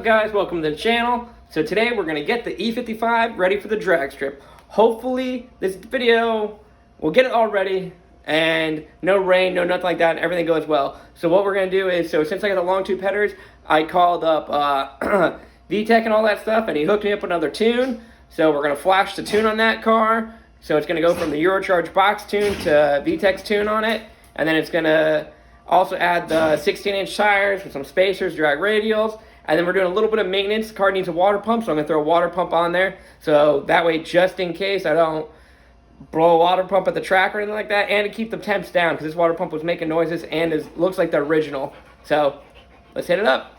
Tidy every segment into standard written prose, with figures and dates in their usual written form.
guys? Welcome to the channel. So today we're going to get the E55 ready for the drag strip. Hopefully this video, we'll get it all ready and no rain, no nothing like that, and everything goes well. So what we're going to do is, so since I got the long tube headers, I called up VTech and all that stuff, and he hooked me up with another tune. So we're going to flash the tune on that car. So it's going to go from the Eurocharge box tune to VTech's tune on it, and then it's going to also add the 16-inch tires with some spacers, drag radials, and then we're doing a little bit of maintenance. The car needs a water pump, so I'm going to throw a water pump on there. So that way, just in case I don't blow a water pump at the track or anything like that, and to keep the temps down, because this water pump was making noises and looks like the original. So let's hit it up.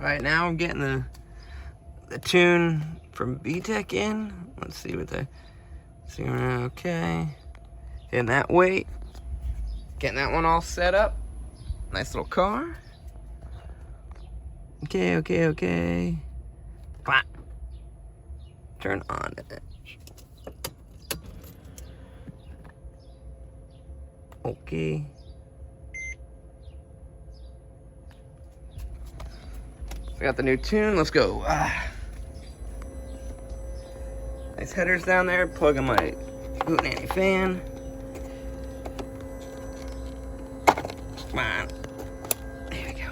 All right, now I'm getting the tune from VTech in. Let's see what okay. Getting that weight, getting that one all set up. Nice little car. Okay. Clap. Turn on it. Okay. I got the new tune. Let's go. Nice headers down there. Plug in my hootenanny fan. Come on. There we go.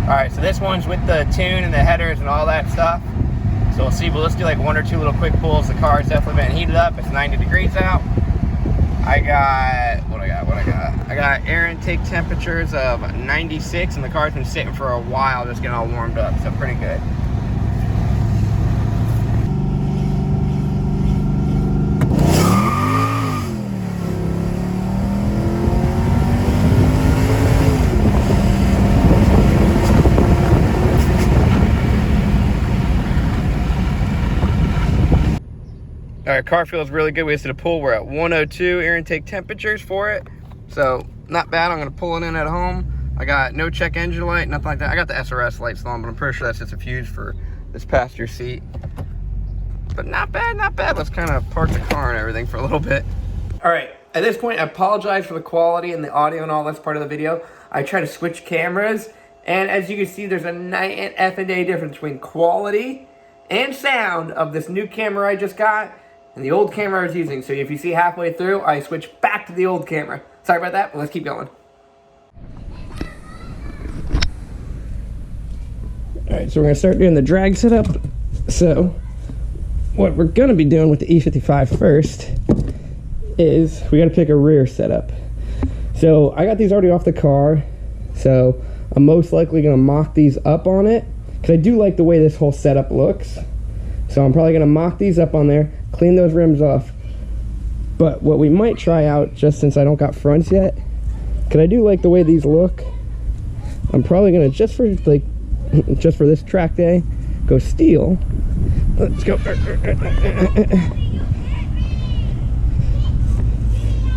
Alright, so this one's with the tune and the headers and all that stuff. So we'll see, but let's do like one or two little quick pulls. The car's definitely been heated up. It's 90 degrees out. I got air intake temperatures of 96, and the car's been sitting for a while just getting all warmed up, so pretty good. All right, car feels really good. We just did a pull. We're at 102 air intake temperatures for it. So not bad. I'm gonna pull it in at home. I got no check engine light, nothing like that. I got the SRS lights on, but I'm pretty sure that's just a fuse for this passenger seat. But not bad, not bad. Let's kind of park the car and everything for a little bit. All right, at this point, I apologize for the quality and the audio and all that's part of the video. I try to switch cameras, and as you can see, there's a night and effing day difference between quality and sound of this new camera I just got and the old camera I was using. So if you see halfway through, I switched back to the old camera. Sorry about that, but let's keep going. All right, so we're gonna start doing the drag setup. So what we're gonna be doing with the E55 first is we gotta pick a rear setup. So I got these already off the car, so I'm most likely gonna mock these up on it, because I do like the way this whole setup looks. So I'm probably gonna mock these up on there, clean those rims off. But what we might try out, just since I don't got fronts yet, because I do like the way these look, I'm probably gonna, just for this track day, go steel. Let's go.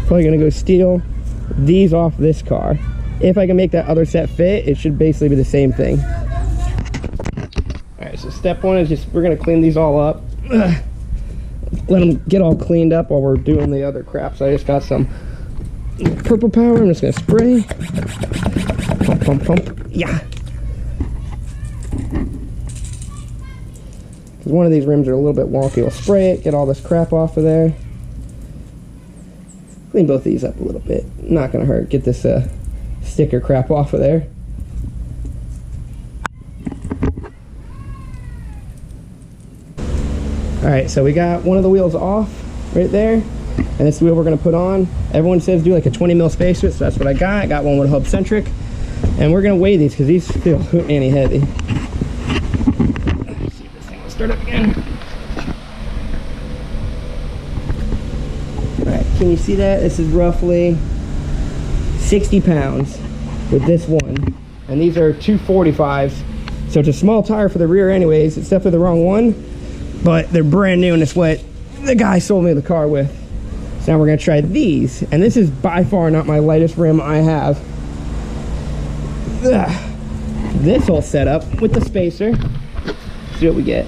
Probably gonna go steel these off this car. If I can make that other set fit, it should basically be the same thing. Alright, so step one is just, we're gonna clean these all up. Let them get all cleaned up while we're doing the other crap. So I just got some purple power. I'm just gonna spray. Pump, pump. Yeah. Because one of these rims are a little bit wonky. We'll spray it, get all this crap off of there. Clean both these up a little bit. Not gonna hurt. Get this sticker crap off of there. Alright, so we got one of the wheels off right there, and this wheel we're going to put on. Everyone says do like a 20 mil space width, so that's what I got. I got one with a hub centric, and we're going to weigh these because these feel hootenanny heavy. Let's see if this thing will start up again. Alright, can you see that? This is roughly 60 pounds with this one, and these are 245s, so it's a small tire for the rear anyways. It's definitely the wrong one, but they're brand new, and it's what the guy sold me the car with. So now we're gonna try these, and this is by far not my lightest rim I have. This whole setup with the spacer, see what we get.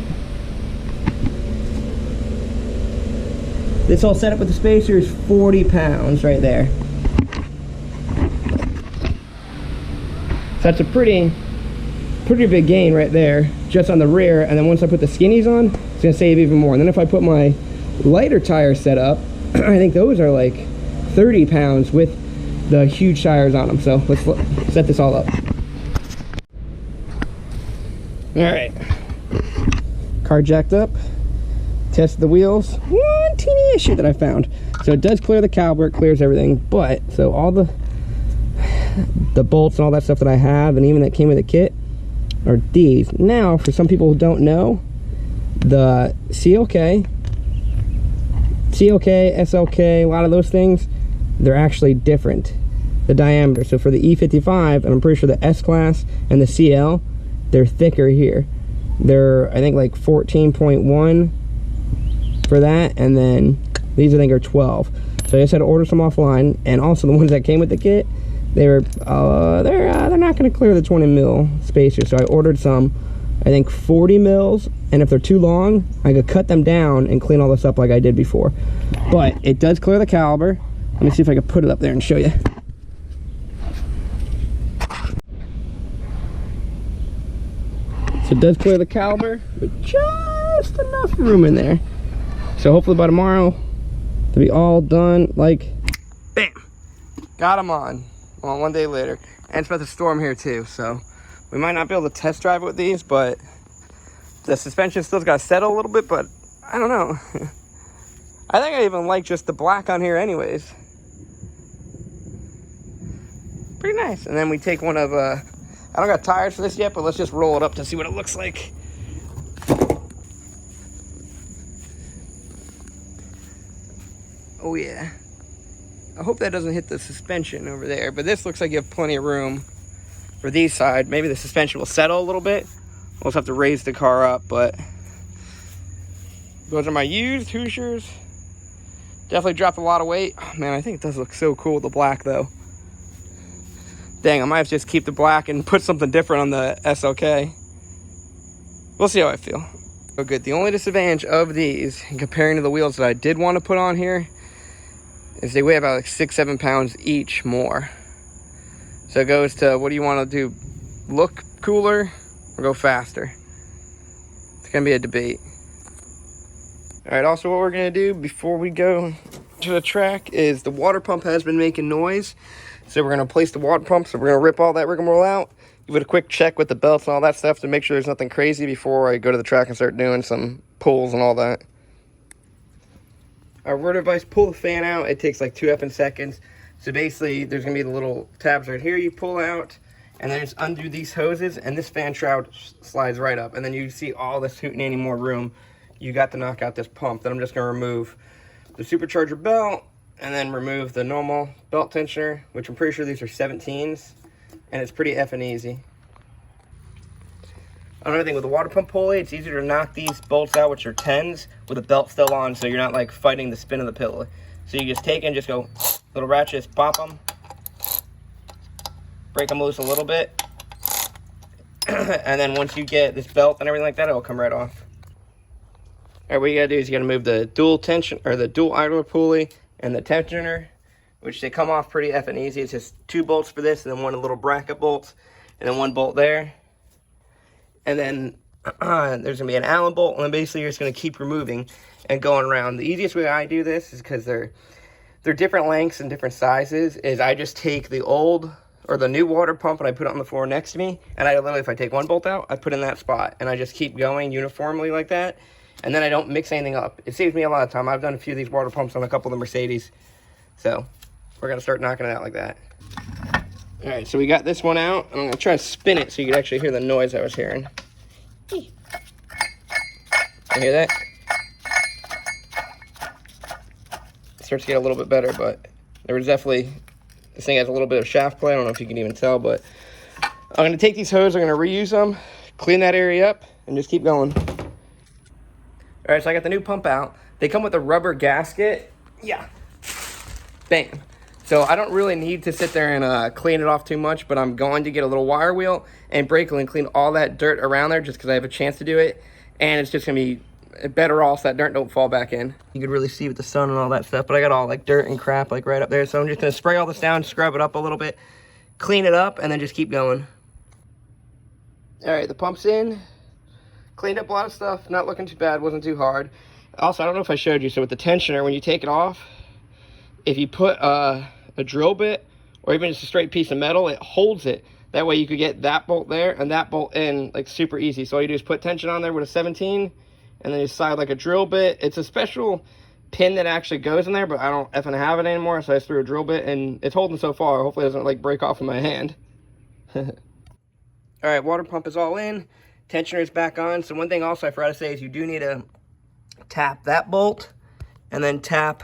This whole setup with the spacer is 40 pounds right there. So that's a pretty big gain right there, just on the rear. And then once I put the skinnies on, it's gonna save even more. And then if I put my lighter tire set up, I think those are like 30 pounds with the huge tires on them. So let's set this all up. All right, car jacked up, tested the wheels. One teeny issue that I found. So it does clear the caliper, it clears everything, but so all the bolts and all that stuff that I have, and even that came with the kit, are these. Now, for some people who don't know, the CLK, SLK, a lot of those things, they're actually different, the diameter. So for the E55, and I'm pretty sure the S-Class and the CL, they're thicker here. They're, I think, like 14.1 for that, and then these I think are 12. So I just had to order some offline, and also the ones that came with the kit, they're not going to clear the 20 mil spacer. So I ordered some, I think 40 mils, and if they're too long, I could cut them down and clean all this up like I did before. But it does clear the caliber. Let me see if I can put it up there and show you. So it does clear the caliber with just enough room in there. So hopefully by tomorrow they'll be all done. Like, bam, got them on. Well, one day later. And it's about to storm here too, so we might not be able to test drive it with these, but the suspension still's got to settle a little bit, but I don't know. I think I even like just the black on here anyways. Pretty nice. And then we take one of, I don't got tires for this yet, but let's just roll it up to see what it looks like. Oh yeah. I hope that doesn't hit the suspension over there, but this looks like you have plenty of room for these side. Maybe the suspension will settle a little bit. We'll just have to raise the car up, but those are my used Hoosiers. Definitely dropped a lot of weight. Oh, man, I think it does look so cool with the black though. Dang, I might have to just keep the black and put something different on the SLK. We'll see how I feel. Oh good, the only disadvantage of these, in comparing to the wheels that I did want to put on here, is they weigh about like 6-7 pounds each more. So it goes to, what do you want to do? Look cooler or go faster? It's gonna be a debate. All right, also what we're gonna do before we go to the track is the water pump has been making noise. So we're gonna place the water pump, so we're gonna rip all that rigmarole out, give it a quick check with the belts and all that stuff to make sure there's nothing crazy before I go to the track and start doing some pulls and all that. Our rotor vise, pull the fan out. It takes like 2 effing seconds. So basically, there's gonna be the little tabs right here you pull out, and then just undo these hoses, and this fan shroud slides right up. And then you see all this hooting any more room. You got to knock out this pump. Then I'm just gonna remove the supercharger belt, and then remove the normal belt tensioner, which I'm pretty sure these are 17s, and it's pretty effing easy. Another thing with the water pump pulley, it's easier to knock these bolts out, which are 10s, with the belt still on, so you're not like fighting the spin of the pulley. So you just take it and just go, little ratchets, pop them, break them loose a little bit, and then once you get this belt and everything like that, it will come right off. All right, what you gotta do is you gotta move the dual tension, or the dual idler pulley and the tensioner, which they come off pretty effing easy. It's just 2 bolts for this, and then 1 little bracket bolt, and then 1 bolt there. And then there's gonna be an Allen bolt, and then basically you're just gonna keep removing and going around. The easiest way I do this is because they're different lengths and different sizes, is I just take the old or the new water pump and I put it on the floor next to me, and I literally, if I take 1 bolt out, I put in that spot, and I just keep going uniformly like that. And then I don't mix anything up. It saves me a lot of time. I've done a few of these water pumps on a couple of the Mercedes. So we're gonna start knocking it out like that. All right, so we got this one out. I'm gonna try to spin it so you can actually hear the noise I was hearing. You hear that? It starts to get a little bit better, but there was definitely, this thing has a little bit of shaft play. I don't know if you can even tell, but I'm gonna take these hoses, I'm gonna reuse them, clean that area up, and just keep going. All right, so I got the new pump out. They come with a rubber gasket. Yeah, bam. So I don't really need to sit there and clean it off too much, but I'm going to get a little wire wheel and brake and clean all that dirt around there just because I have a chance to do it. And it's just gonna be better off so that dirt don't fall back in. You could really see with the sun and all that stuff, but I got all like dirt and crap like right up there. So I'm just gonna spray all this down, scrub it up a little bit, clean it up, and then just keep going. All right, the pump's in. Cleaned up a lot of stuff, not looking too bad, wasn't too hard. Also, I don't know if I showed you, so with the tensioner, when you take it off, if you put a drill bit or even just a straight piece of metal, it holds it. That way you could get that bolt there and that bolt in like super easy. So all you do is put tension on there with a 17 and then you slide like a drill bit. It's a special pin that actually goes in there, but I don't effing have it anymore, so I just threw a drill bit and it's holding so far. Hopefully it doesn't like break off in my hand. All right, water pump is all in. Tensioner is back on. So one thing also I forgot to say is you do need to tap that bolt and then tap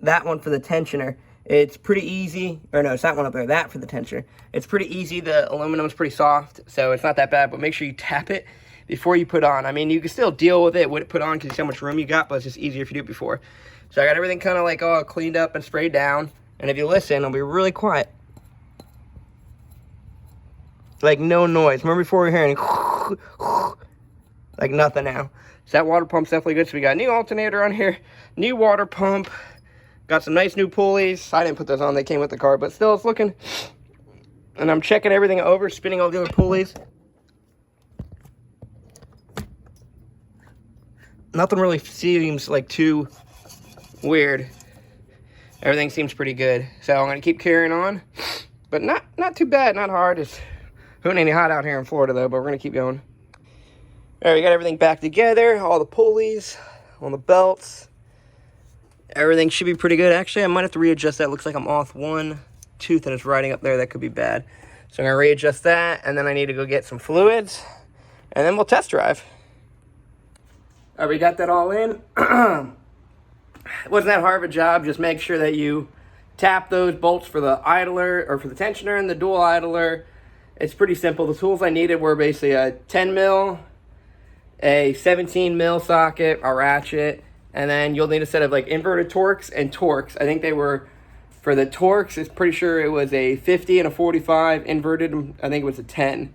that one for the tensioner. It's pretty easy, or no, it's that one up there, that for the tensioner. It's pretty easy, the aluminum's pretty soft, so it's not that bad, but make sure you tap it before you put on. I mean, you can still deal with it, put on, because you see how much room you got, but it's just easier if you do it before. So I got everything kind of like all cleaned up and sprayed down, and if you listen, it'll be really quiet. Like no noise. Remember before we were hearing like nothing now. So that water pump's definitely good. So we got a new alternator on here, new water pump, got some nice new pulleys. I didn't put those on, they came with the car, but still it's looking. And I'm checking everything over, spinning all the other pulleys. Nothing really seems like too weird. Everything seems pretty good. So I'm gonna keep carrying on, but not too bad, not hard. It's hooting any hot out here in Florida though, but we're gonna keep going. All right, we got everything back together, all the pulleys, all the belts. Everything should be pretty good. Actually, I might have to readjust that. Looks like I'm off one tooth and it's riding up there. That could be bad. So I'm gonna readjust that, and then I need to go get some fluids, and then we'll test drive. All right, we got that all in. It wasn't that hard of a job. Just make sure that you tap those bolts for the idler, or for the tensioner and the dual idler. It's pretty simple. The tools I needed were basically a 10 mil, a 17 mil socket, a ratchet, and then you'll need a set of like inverted Torx and Torx. I think they were, for the Torx, it's pretty sure it was a 50 and a 45. Inverted, I think it was a 10.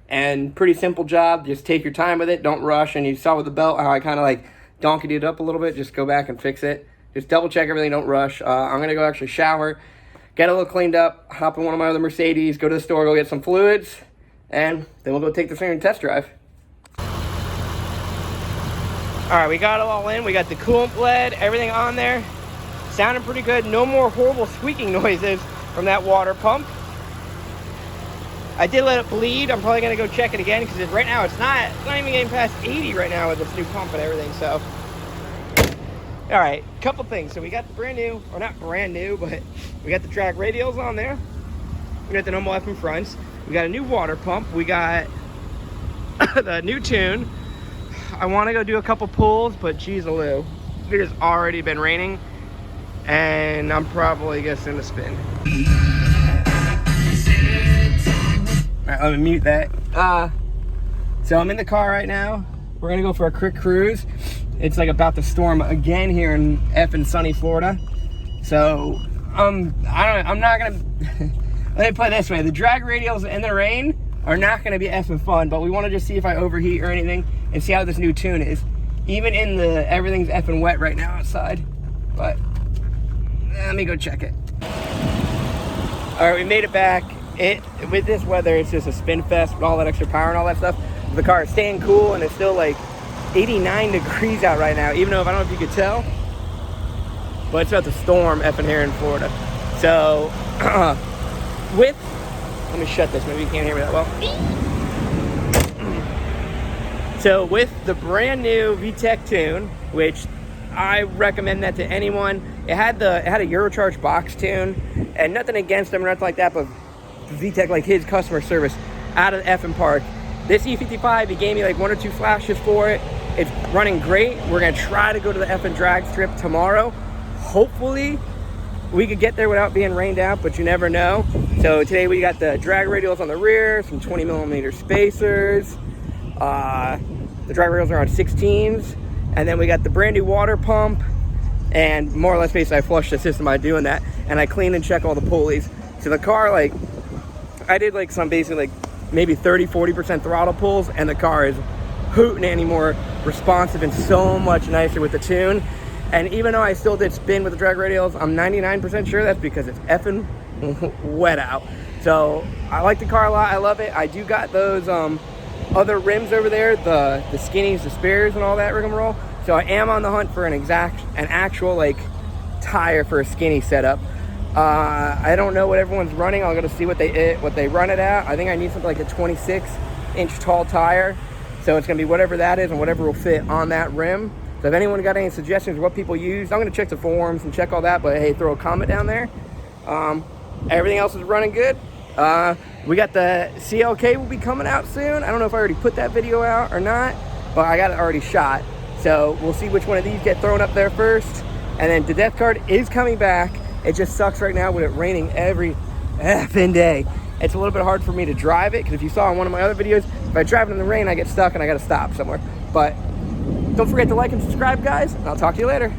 And pretty simple job. Just take your time with it. Don't rush. And you saw with the belt how I kind of like donkeyed it up a little bit. Just go back and fix it. Just double check everything. Don't rush. I'm going to go actually shower, get a little cleaned up, hop in one of my other Mercedes, go to the store, go get some fluids, and then we'll go take this thing and test drive. All right, we got it all in. We got the coolant bled, everything on there. Sounding pretty good. No more horrible squeaking noises from that water pump. I did let it bleed. I'm probably gonna go check it again, because right now it's not even getting past 80 right now with this new pump and everything. So, all right, couple things. So we got the brand new, or not brand new, but we got the drag radials on there. We got the normal F in fronts. We got a new water pump. We got the new tune. I want to go do a couple pulls, but geez-a-loo, it has already been raining, and I'm probably just gonna spin. All right, let me mute that. So I'm in the car right now. We're gonna go for a quick cruise. It's like about to storm again here in effing sunny Florida. So I'm not gonna. Let me put it this way: the drag radials in the rain are not gonna be effing fun. But we want to just see if I overheat or anything, and see how this new tune is. Even in the everything's effing wet right now outside. But let me go check it. All right, we made it back. With this weather, it's just a spin fest with all that extra power and all that stuff. The car is staying cool, and it's still like 89 degrees out right now, even though I don't know if you could tell, but it's about to storm effing here in Florida. So let me shut this, maybe you can't hear me that well. So with the brand new VTEC tune, which I recommend that to anyone, it had a Eurocharge box tune, and nothing against them or nothing like that, but VTEC, like his customer service out of the effing park. This E55, he gave me like 1 or 2 flashes for it. It's running great. We're gonna try to go to the effing drag strip tomorrow. Hopefully we could get there without being rained out, but you never know. So today we got the drag radials on the rear, some 20mm spacers. The drag radials are on 16s, and then we got the brand new water pump, and more or less basically I flushed the system by doing that, and I clean and check all the pulleys. So the car, like, I did like some basically like maybe 30-40% throttle pulls, and the car is hooting any more responsive and so much nicer with the tune. And even though I still did spin with the drag radials, I'm 99% sure that's because it's effing wet out. So I like the car a lot. I love it. I do got those other rims over there, the skinnies, the spares, and all that rigmarole. So I am on the hunt for an actual like tire for a skinny setup. I don't know what everyone's running. I'm gonna see what they run it at. I think I need something like a 26-inch tall tire. So it's gonna be whatever that is and whatever will fit on that rim. So if anyone got any suggestions of what people use, I'm gonna check the forums and check all that. But hey, throw a comment down there. Everything else is running good. We got the CLK will be coming out soon. I don't know if I already put that video out or not, but I got it already shot. So we'll see which one of these get thrown up there first. And then the Death Card is coming back. It just sucks right now with it raining every effing day. It's a little bit hard for me to drive it, because if you saw in one of my other videos, if I drive it in the rain, I get stuck and I gotta stop somewhere. But don't forget to like and subscribe, guys, and I'll talk to you later.